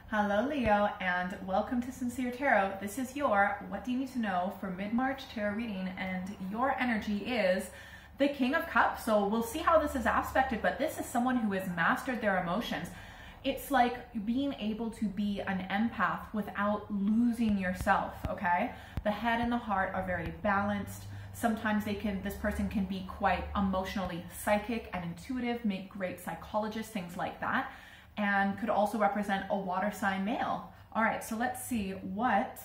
Hello Leo, and welcome to Sincere Tarot. This is your What Do You Need to Know for Mid-March Tarot reading, and your energy is the King of Cups. So we'll see how this is aspected, but this is someone who has mastered their emotions. It's like being able to be an empath without losing yourself, okay? The head and the heart are very balanced. Sometimes this person can be quite emotionally psychic and intuitive, make great psychologists, things like that, and could also represent a water sign male. All right, so let's see, what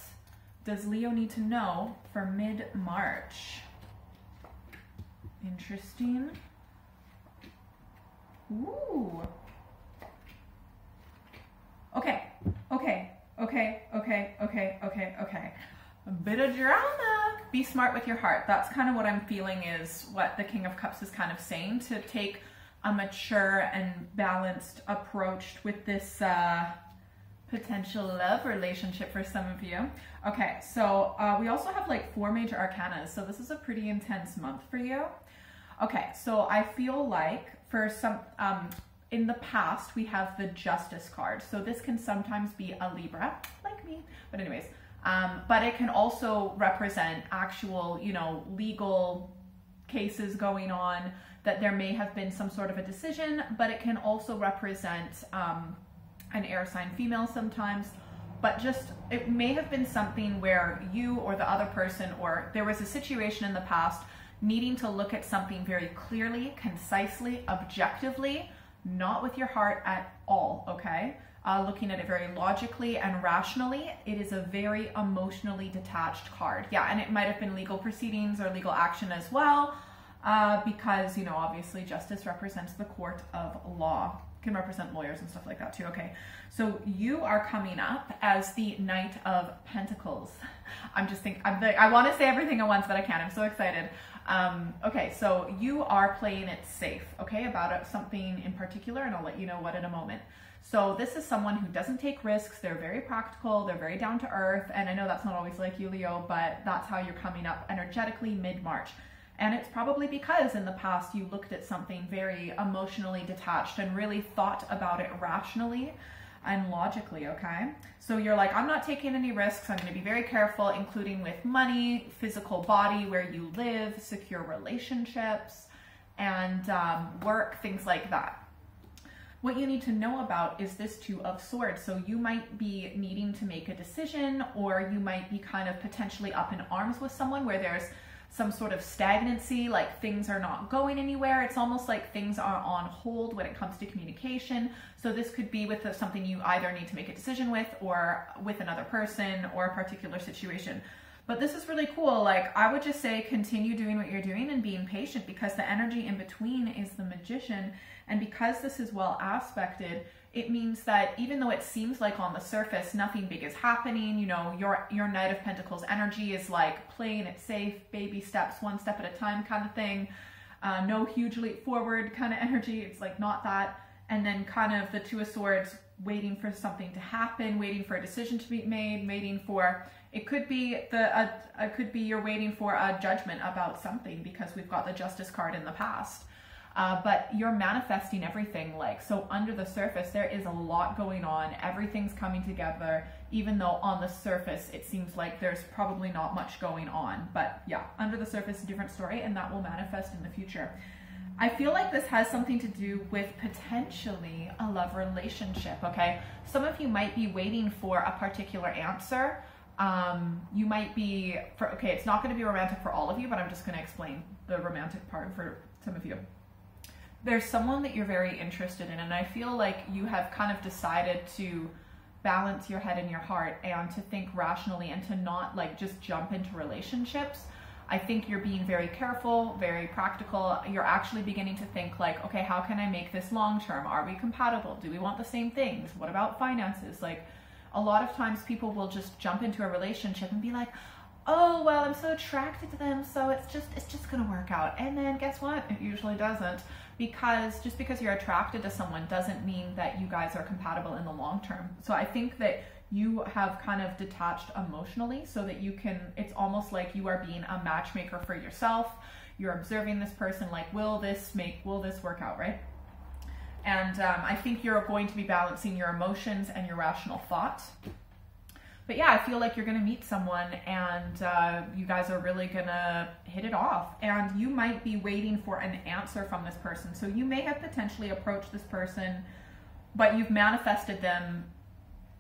does Leo need to know for mid-March? Interesting. Ooh. Okay. A bit of drama. Be smart with your heart. That's kind of what I'm feeling is what the King of Cups is kind of saying, to take a mature and balanced approach with this potential love relationship for some of you. Okay, so we also have like 4 major arcana, so this is a pretty intense month for you. Okay, so I feel like for some, in the past, we have the Justice card. So this can sometimes be a Libra, like me, but anyways, but it can also represent actual, legal cases going on, that there may have been some sort of a decision, but it can also represent an air sign female sometimes, but just it may have been something where you or the other person, or there was a situation in the past needing to look at something very clearly, concisely, objectively, not with your heart at all, okay? Looking at it very logically and rationally. It is a very emotionally detached card. Yeah, and it might have been legal proceedings or legal action as well. Because, obviously justice represents the court of law, can represent lawyers and stuff like that too. Okay, so you are coming up as the Knight of Pentacles. I want to say everything at once, but I can't. I'm so excited. Okay, so you are playing it safe, okay, about something in particular, and I'll let you know what in a moment. So this is someone who doesn't take risks. They're very practical. They're very down to earth. And I know that's not always like you, Leo, but that's how you're coming up energetically mid-March. And it's probably because in the past you looked at something very emotionally detached and really thought about it rationally and logically, okay? So you're like, I'm not taking any risks. I'm going to be very careful, including with money, physical body, where you live, secure relationships, and work, things like that. What you need to know about is this Two of Swords. So you might be needing to make a decision, or you might be kind of potentially up in arms with someone where there's some sort of stagnancy, like things are not going anywhere. It's almost like things are on hold when it comes to communication. So this could be with something you either need to make a decision with, or with another person, or a particular situation. But this is really cool. Like, I would just say continue doing what you're doing and being patient, because the energy in between is the Magician. And because this is well aspected, it means that even though it seems like on the surface nothing big is happening, your Knight of Pentacles energy is like playing it safe, baby steps, one step at a time kind of thing. No huge leap forward kind of energy. It's like not that. And then kind of the Two of Swords, waiting for something to happen, waiting for a decision to be made, waiting for, it could be you're waiting for a judgment about something, because we've got the Justice card in the past. But you're manifesting everything, so under the surface, there is a lot going on. Everything's coming together, even though on the surface, it seems like there's probably not much going on. But yeah, under the surface, a different story, and that will manifest in the future. I feel like this has something to do with potentially a love relationship, okay? Some of you might be waiting for a particular answer. You might be, it's not going to be romantic for all of you, but I'm just going to explain the romantic part for some of you. There's someone that you're very interested in, and I feel like you have kind of decided to balance your head and your heart, and to think rationally, and to not just jump into relationships. I think you're being very careful, very practical. You're actually beginning to think okay, how can I make this long-term? Are we compatible? Do we want the same things? What about finances? A lot of times people will just jump into a relationship and be like, oh, well, I'm so attracted to them, so it's just gonna work out. And then guess what? It usually doesn't, because just because you're attracted to someone doesn't mean that you guys are compatible in the long term. So I think that you have kind of detached emotionally, so that you can, it's almost like you are being a matchmaker for yourself. You're observing this person, will this work out, right? And I think you're going to be balancing your emotions and your rational thought. But yeah, I feel like you're going to meet someone and you guys are really going to hit it off. And you might be waiting for an answer from this person. So you may have potentially approached this person, but you've manifested them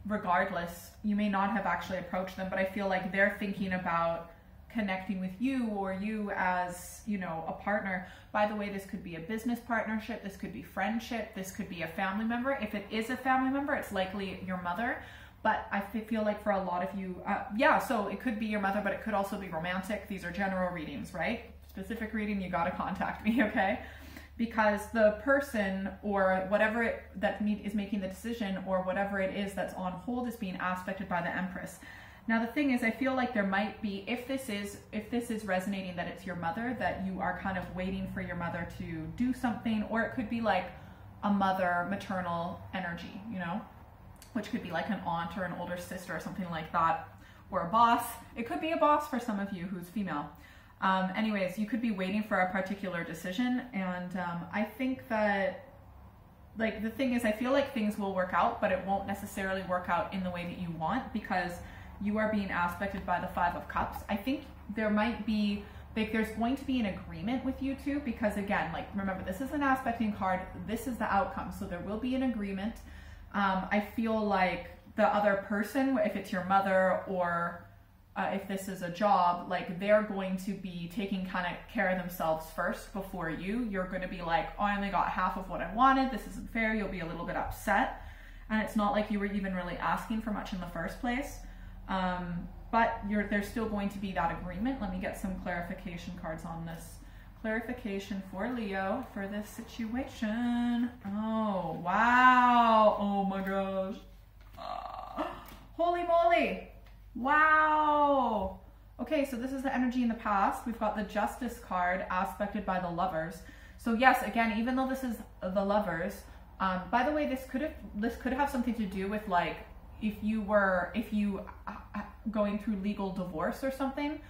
regardless. You may not have actually approached them, but I feel like they're thinking about connecting with you, or you as, you know, a partner. By the way, this could be a business partnership, this could be friendship, this could be a family member. If it is a family member, it's likely your mother. But I feel like for a lot of you, yeah, so it could be your mother, but it could also be romantic. These are general readings, right? Specific reading, you got to contact me, okay? Because the person or whatever is making the decision, or whatever it is that's on hold, is being aspected by the Empress. Now the thing is, I feel like there might be, if this is resonating that it's your mother, that you are kind of waiting for your mother to do something, or it could be like a mother, maternal energy, you know, which could be like an aunt or an older sister or something like that, or a boss. It could be a boss for some of you who's female. Anyways, you could be waiting for a particular decision, and I think that, like, the thing is, I feel like things will work out, but it won't necessarily work out in the way that you want, because you are being aspected by the Five of Cups. I think there might be, like, there's going to be an agreement with you two, because again, like, remember, this is an aspecting card, this is the outcome, so there will be an agreement. I feel like the other person, if it's your mother, or if this is a job, like, they're going to be taking kind of care of themselves first before you. You're going to be like, oh, I only got half of what I wanted, this isn't fair. You'll be a little bit upset, and it's not like you were even really asking for much in the first place. But there's still going to be that agreement. Let me get some clarification cards on this. Clarification for Leo for this situation. Oh, wow. Oh my gosh. Holy moly. Wow. Okay, so this is the energy in the past. We've got the Justice card aspected by the Lovers. So yes, again, even though this is the Lovers, by the way, this could have something to do with, like, if you going through legal divorce or something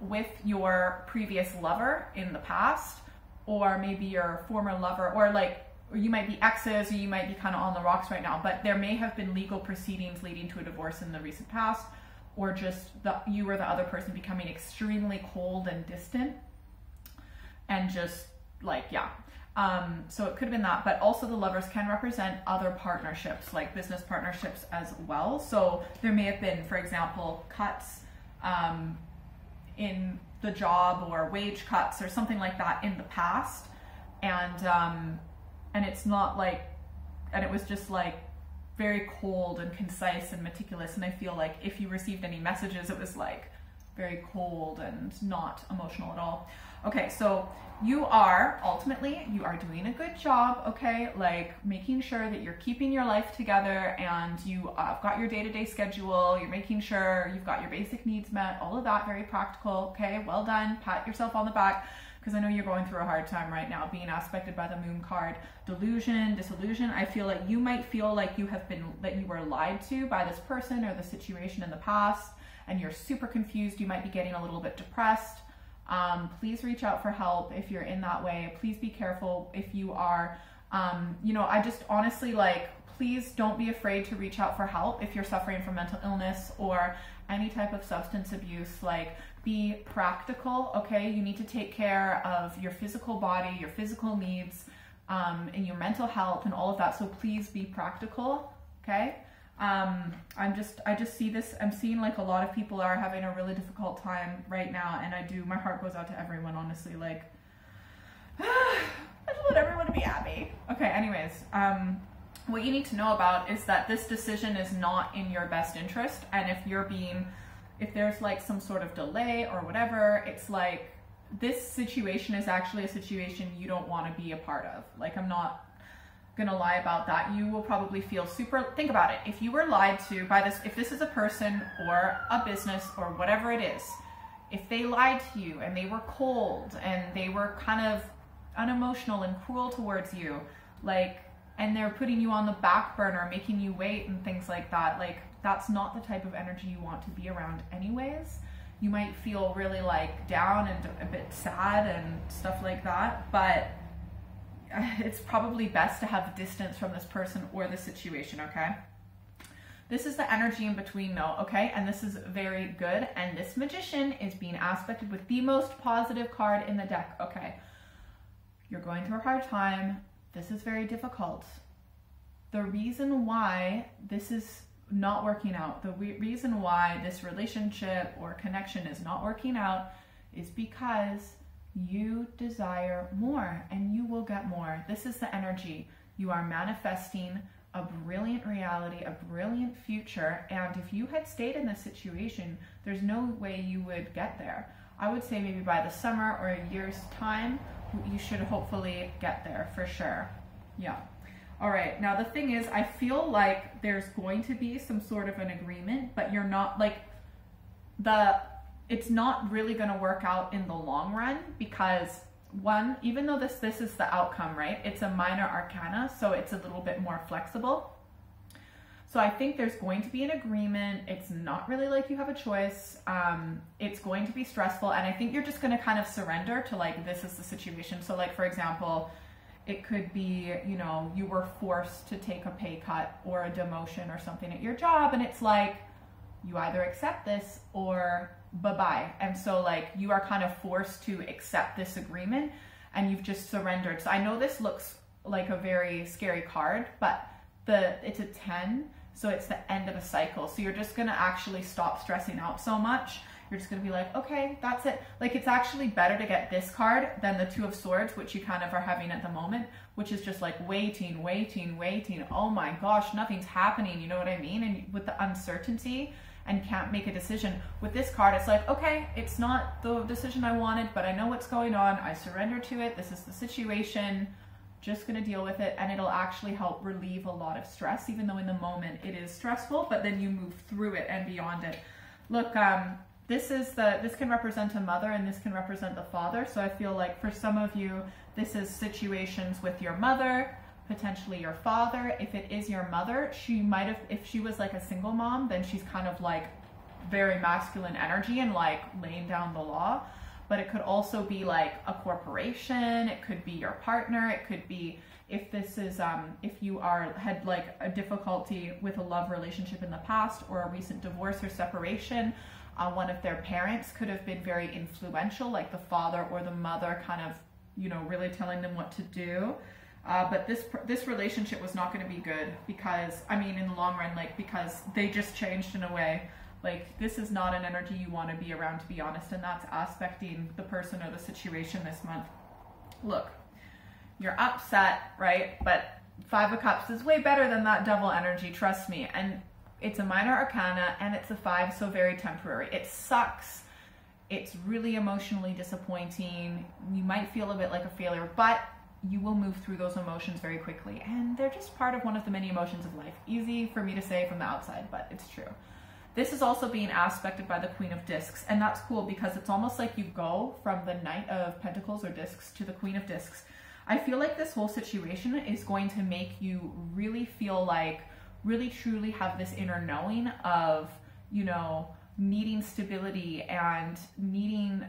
with your previous lover in the past, or maybe your former lover, or you might be exes, or you might be kind of on the rocks right now, but there may have been legal proceedings leading to a divorce in the recent past, or just you or the other person becoming extremely cold and distant, and just like, yeah. So it could have been that, but also the Lovers can represent other partnerships, like business partnerships as well. So there may have been, for example, cuts in the job, or wage cuts or something like that in the past. And it's not like, and it was just like very cold and concise and meticulous. And I feel like if you received any messages, it was like very cold and not emotional at all. Okay, so you are doing a good job, okay? Like, making sure that you're keeping your life together, and you got your day-to-day schedule, you're making sure you've got your basic needs met, all of that, very practical, okay? Well done, pat yourself on the back, because I know you're going through a hard time right now, being aspected by the Moon card. Delusion, disillusion, I feel like you might feel like that you were lied to by this person or the situation in the past, and you're super confused. You might be getting a little bit depressed. Please reach out for help if you're in that way. Please be careful if you are, you know, I just honestly, like, please don't be afraid to reach out for help if you're suffering from mental illness or any type of substance abuse. Like, be practical, okay? You need to take care of your physical body, your physical needs, and your mental health and all of that. So please be practical, okay? I just see this, I'm seeing like a lot of people are having a really difficult time right now, and my heart goes out to everyone, honestly. Like, I just want everyone to be happy. Okay, anyways, what you need to know about is that this decision is not in your best interest, and if there's like some sort of delay or whatever, it's like, this situation is actually a situation you don't want to be a part of. Like, I'm not gonna lie about that. You will probably feel think about it. If you were lied to by this, if this is a person or a business or whatever it is, if they lied to you and they were cold and they were kind of unemotional and cruel towards you, like, and they're putting you on the back burner, making you wait and things like that, like, that's not the type of energy you want to be around anyways. You might feel really like down and a bit sad and stuff like that, but it's probably best to have distance from this person or the situation, okay? This is the energy in between though, okay? And this is very good. And this Magician is being aspected with the most positive card in the deck, okay? You're going through a hard time. This is very difficult. The reason why this is not working out, the reason why this relationship or connection is not working out is because you desire more and you will get more. This is the energy. You are manifesting a brilliant reality, a brilliant future. And if you had stayed in this situation, there's no way you would get there. I would say maybe by the summer or a year's time, you should hopefully get there for sure. Yeah. All right. Now the thing is, I feel like there's going to be some sort of an agreement, but you're not like it's not really going to work out in the long run because one, even though this is the outcome, right? It's a minor arcana, so it's a little bit more flexible. So I think there's going to be an agreement. It's not really like you have a choice. It's going to be stressful. And I think you're just going to kind of surrender to like, this is the situation. So like, for example, it could be, you know, you were forced to take a pay cut or a demotion or something at your job. And it's like, you either accept this or bye-bye. And so like you are kind of forced to accept this agreement and you've just surrendered. So I know this looks like a very scary card, but it's a 10. So it's the end of a cycle. So you're just going to actually stop stressing out so much. You're just going to be like, okay, that's it. Like it's actually better to get this card than the Two of Swords, which you kind of are having at the moment, which is just like waiting. Oh my gosh, nothing's happening. You know what I mean? And with the uncertainty and can't make a decision. With this card, it's like, okay, it's not the decision I wanted, but I know what's going on. I surrender to it. This is the situation. Just going to deal with it. And it'll actually help relieve a lot of stress, even though in the moment it is stressful, but then you move through it and beyond it. Look, this can represent a mother and this can represent the father. So I feel like for some of you, this is situations with your mother, potentially your father. If it is your mother, she might have, if she was like a single mom, then she's kind of like very masculine energy and like laying down the law. But it could also be like a corporation. It could be your partner. It could be if this is, if you had like a difficulty with a love relationship in the past or a recent divorce or separation, one of their parents could have been very influential, like the father or the mother kind of, you know, really telling them what to do. But this relationship was not going to be good because, I mean, in the long run, like, because they just changed in a way. Like, this is not an energy you want to be around, to be honest, and that's aspecting the person or the situation this month. Look, you're upset, right? But Five of Cups is way better than that Devil energy, trust me. And it's a minor arcana, and it's a 5, so very temporary. It sucks. It's really emotionally disappointing. You might feel a bit like a failure, but you will move through those emotions very quickly. And they're just part of one of the many emotions of life. Easy for me to say from the outside, but it's true. This is also being aspected by the Queen of Discs, and that's cool because it's almost like you go from the Knight of Pentacles or Discs to the Queen of Discs. I feel like this whole situation is going to make you really feel like, really truly have this inner knowing of, you know, needing stability and needing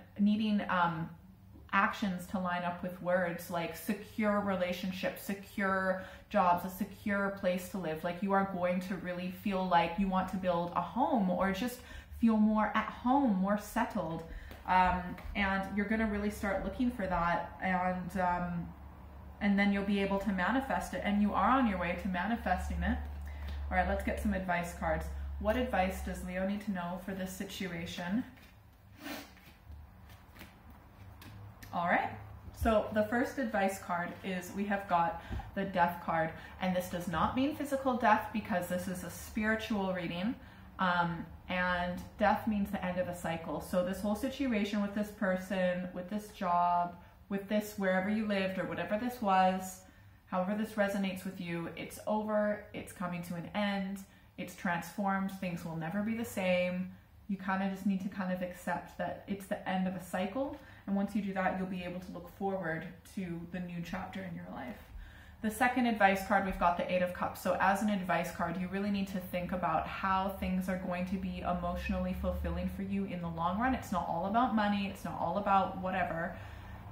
actions to line up with words like secure relationships, secure jobs, a secure place to live. Like you are going to really feel like you want to build a home or just feel more at home, more settled. And you're going to really start looking for that. And then you'll be able to manifest it. And you are on your way to manifesting it. All right, let's get some advice cards. What advice does Leo need to know for this situation? All right, so the first advice card is we have got the Death card, and this does not mean physical death because this is a spiritual reading, and death means the end of a cycle. So this whole situation with this person, with this job, with this wherever you lived or whatever this was, however this resonates with you, it's over, it's coming to an end, it's transformed, things will never be the same. You kind of just need to kind of accept that it's the end of a cycle. And once you do that, you'll be able to look forward to the new chapter in your life. The second advice card, we've got the 8 of Cups. So as an advice card, you really need to think about how things are going to be emotionally fulfilling for you in the long run. It's not all about money. It's not all about whatever.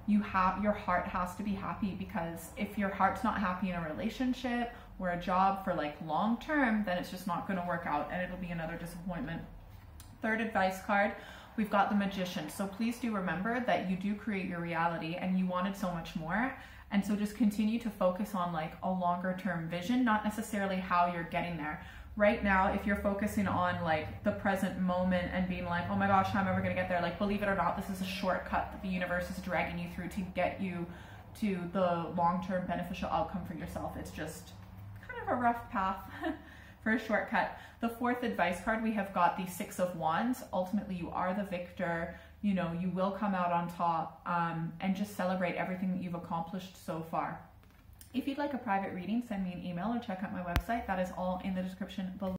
your heart has to be happy, because if your heart's not happy in a relationship or a job for like long term, then it's just not going to work out and it'll be another disappointment. Third advice card, we've got the Magician. So please do remember that you do create your reality and you wanted so much more. And so just continue to focus on like a longer term vision, not necessarily how you're getting there. Right now, if you're focusing on like the present moment and being like, oh my gosh, how am I ever gonna get there? Like, believe it or not, this is a shortcut that the universe is dragging you through to get you to the long-term beneficial outcome for yourself. It's just kind of a rough path for a shortcut. The fourth advice card, we have got the Six of Wands. Ultimately, you are the victor. You know, you will come out on top, and just celebrate everything that you've accomplished so far. If you'd like a private reading, send me an email or check out my website. That is all in the description below.